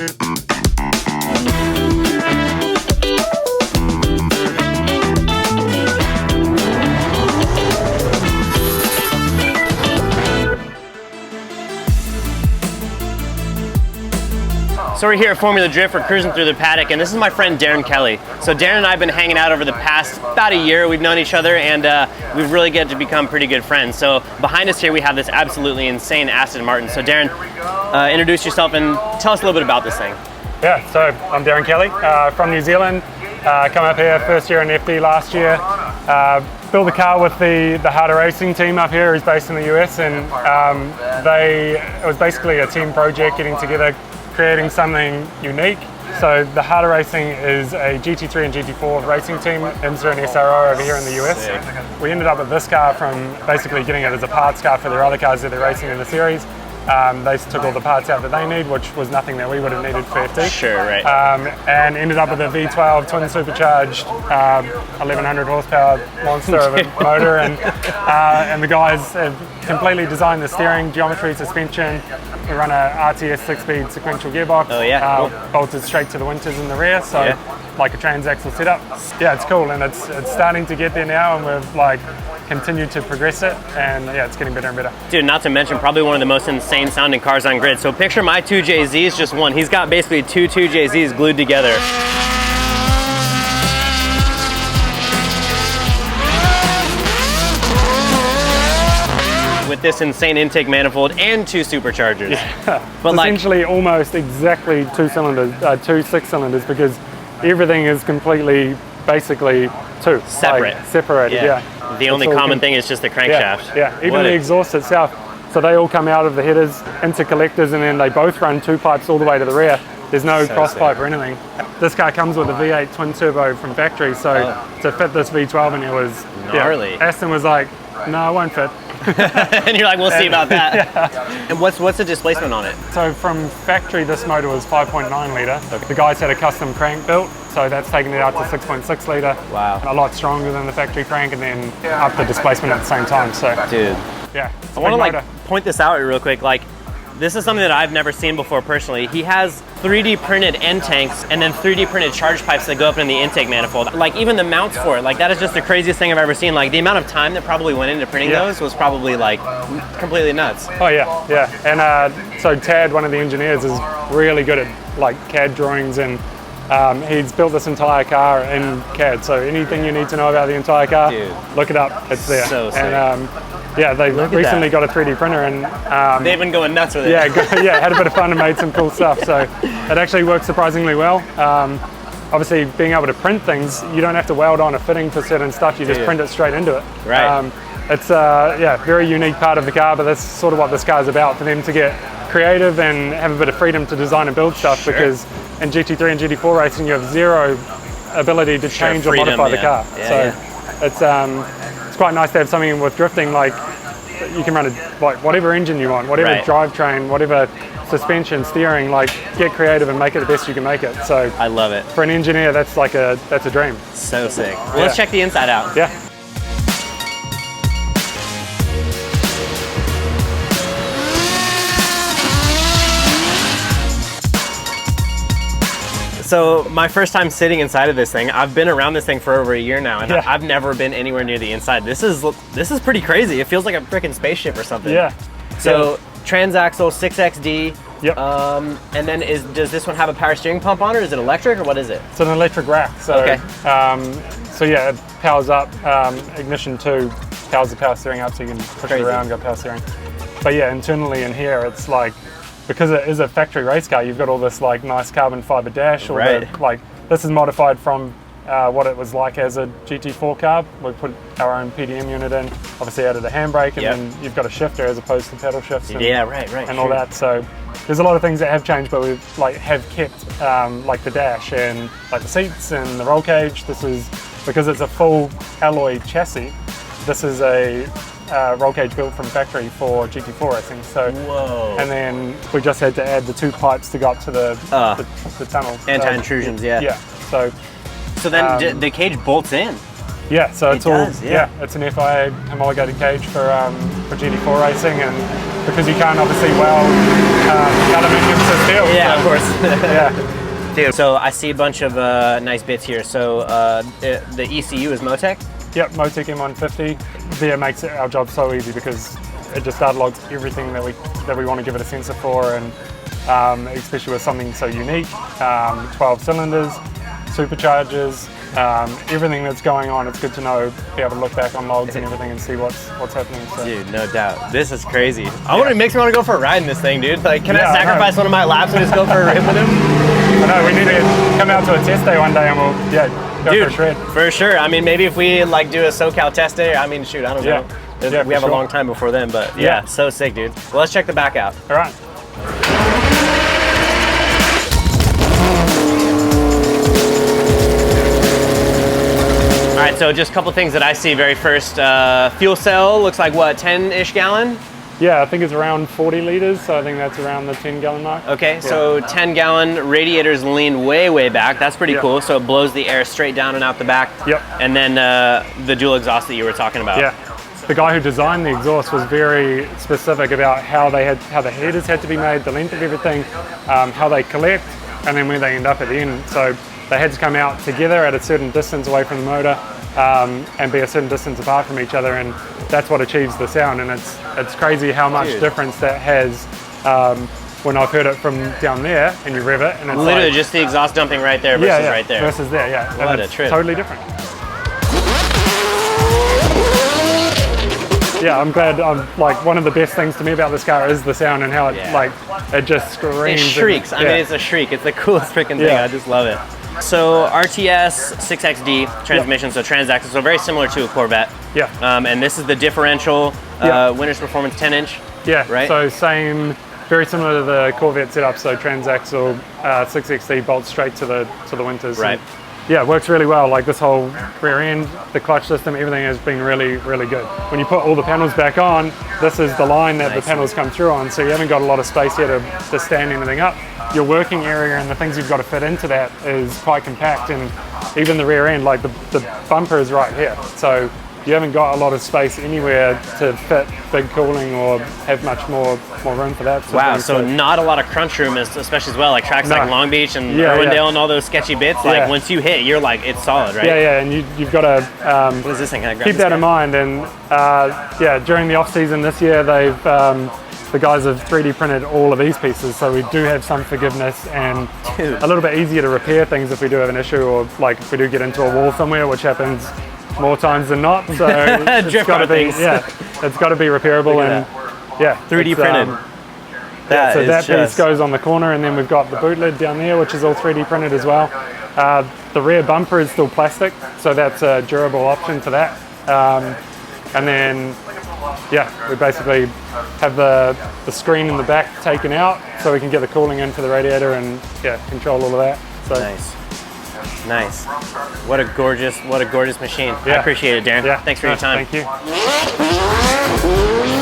So we're here at Formula Drift, we're cruising through the paddock, and this is my friend Darren Kelly. So Darren and I have been hanging out over the past about a year. We've known each other, and we've really get to become pretty good friends. So behind us here we have this absolutely insane Aston Martin. So Darren, introduce yourself and tell us a little bit about this thing. Yeah, so I'm Darren Kelly from New Zealand. Come up here first year in FD last year. Built a car with the Harder Racing team up here, who's based in the US, and it was basically a team project getting together, creating something unique. So the Harder Racing is a GT3 and GT4 racing team, IMSA and SRO over here in the US. We ended up with this car from basically getting it as a parts car for their other cars that they're racing in the series. They took all the parts out that they need, which was nothing that we would have needed for FD. Sure, right. And ended up with a V12 twin supercharged 1100 horsepower monster of a motor, and the guys have completely designed the steering, geometry, suspension. We run a RTS 6-speed sequential gearbox. Oh yeah, cool. Bolted straight to the winters in the rear, so like a transaxle setup. Yeah, it's cool, and it's starting to get there now, and we've like continued to progress it, and yeah, it's getting better and better. Dude, not to mention probably one of the most insane sounding cars on grid. So picture my two JZs, just one. He's got basically two JZs glued together. With this insane intake manifold and two superchargers. Yeah. But essentially almost exactly two six cylinders, because everything is completely, basically two. Separate. Like, separated, yeah. The only common thing is just the crankshaft. Yeah, even the exhaust itself. So they all come out of the headers into collectors, and then they both run two pipes all the way to the rear. There's no cross pipe or anything. This car comes with a V8 twin turbo from factory, so to fit this V12 in, it was gnarly. Yeah, Aston was like, no, it won't fit. And you're like, we'll see about that. And what's the displacement on it? So from factory, this motor was 5.9 litre. The guys had a custom crank built, so that's taken it out to 6.6 litre. Wow. A lot stronger than the factory crank, and then up the displacement at the same time. So dude, yeah. I want to like point this out real quick. Like, this is something that I've never seen before personally. He has 3D printed end tanks and then 3D printed charge pipes that go up in the intake manifold. Like even the mounts for it, like that is just the craziest thing I've ever seen. Like the amount of time that probably went into printing those was probably like completely nuts. Oh yeah, yeah. And so Tad, one of the engineers, is really good at like CAD drawings, and he's built this entire car in CAD. So anything you need to know about the entire car, look it up. It's there. So sick. And yeah, they recently got a 3D printer, and they've been going nuts with it. Yeah, had a bit of fun and made some cool stuff. So it actually works surprisingly well. Obviously, being able to print things, you don't have to weld on a fitting for certain stuff. You just print it straight into it. Right. It's very unique part of the car, but that's sort of what this car is about, for them to get creative and have a bit of freedom to design and build stuff. Because in GT3 and GT4 racing, you have zero ability to change or modify the car. It's quite nice to have something with drifting, like you can run whatever engine you want, whatever drivetrain, whatever suspension, steering, like get creative and make it the best you can make it. So I love it. For an engineer, that's a dream. So sick. Well, let's check the inside out. Yeah. So my first time sitting inside of this thing, I've been around this thing for over a year now, and I've never been anywhere near the inside. This is pretty crazy. It feels like a freaking spaceship or something. Yeah. So transaxle 6XD. Yep. And then does this one have a power steering pump on it, or is it electric, or what is it? It's an electric rack. So so yeah, it powers up. Ignition 2 powers the power steering up, so you can push it around, got power steering. But yeah, internally in here, it's like, because it is a factory race car, you've got all this like nice carbon fiber dash. This is modified from what it was like as a GT4 car. We put our own PDM unit in, obviously added a handbrake, and then you've got a shifter as opposed to pedal shifts. And, and all that. So there's a lot of things that have changed, but we've have kept like the dash and like the seats and the roll cage. This is because it's a full alloy chassis. This is a roll cage built from factory for GT4 racing. So, and then we just had to add the two pipes to go up to the tunnel. Anti-intrusions, yeah. Yeah. So then the cage bolts in. Yeah, so it's all does, yeah. it's an FIA homologated cage for GT4 racing, and because you can't obviously weld aluminium to steel. Yeah, so, of course. Yeah, Dude, so I see a bunch of nice bits here. So the ECU is Motec? yep, Motec M150. There makes our job so easy because it just logs everything that we want to give it a sensor for, and especially with something so unique. 12 cylinders, superchargers, everything that's going on. It's good to know, be able to look back on logs and everything and see what's happening. So. Dude, no doubt. This is crazy. It makes me want to go for a ride in this thing, dude. Like, can I Yeah, I sacrifice one of my laps and just go for a rip with him? I know, we need to come out to a test day one day and we'll go for a Dude, shred. for sure. I mean, maybe if we like do a SoCal test day, I mean, shoot, I don't know. Yeah, We have for a sure. long time before then, but yeah, so sick, dude. Well, let's check the back out. All right. All right, so just a couple things that I see very first. Fuel cell looks like what, 10-ish gallon? Yeah, I think it's around 40 liters, so I think that's around the 10-gallon mark. Okay, so 10-gallon, radiators lean way back. That's pretty Yeah. cool. So it blows the air straight down and out the back. Yep. And then the dual exhaust that you were talking about. Yeah. The guy who designed the exhaust was very specific about how the headers had to be made, the length of everything, how they collect, and then where they end up at the end. So they had to come out together at a certain distance away from the motor, and be a certain distance apart from each other, and that's what achieves the sound. And it's crazy how much Dude. difference that has when I've heard it from down there and you rev it, and it's Literally like, just the exhaust dumping right there versus right there. versus there, yeah. And What a it's trip. totally different. Yeah, I'm glad. Like, one of the best things to me about this car is the sound and how it it just screams. It shrieks. I mean, it's a shriek. It's the coolest freaking thing. Yeah. I just love it. So RTS 6XD transmission, so transaxle, so very similar to a Corvette. Yeah. And this is the differential Winters Performance 10-inch. Yeah, right? So same, very similar to the Corvette setup. So transaxle 6XD bolts straight to the Winters. Right. And yeah, it works really well. Like this whole rear end, the clutch system, everything has been really good. When you put all the panels back on, this is the line that the panels come through on. So you haven't got a lot of space here to stand anything up. Your working area and the things you've got to fit into that is quite compact, and even the rear end, like the bumper is right here. So you haven't got a lot of space anywhere to fit big cooling or have much more room for that. Wow, so not a lot of crunch room, especially as well, like tracks like Long Beach and Irwindale and all those sketchy bits. Like once you hit, you're like, it's solid, right? Yeah, and you've got to What is this thing? Can I grab keep this that guy? in mind. And during the off season this year, they've the guys have 3D printed all of these pieces, so we do have some forgiveness and a little bit easier to repair things if we do have an issue, or like if we do get into a wall somewhere, which happens more times than not. So it's got to be it's got to be repairable, and 3D printed. So that piece goes on the corner, and then we've got the boot lid down there, which is all 3D printed as well. The rear bumper is still plastic, so that's a durable option for that. And then, we basically have the screen in the back taken out, so we can get the cooling into the radiator and control all of that. So Nice. What a gorgeous machine. I Yeah. appreciate it, Darren. Yeah. Thanks for your time. Thank you.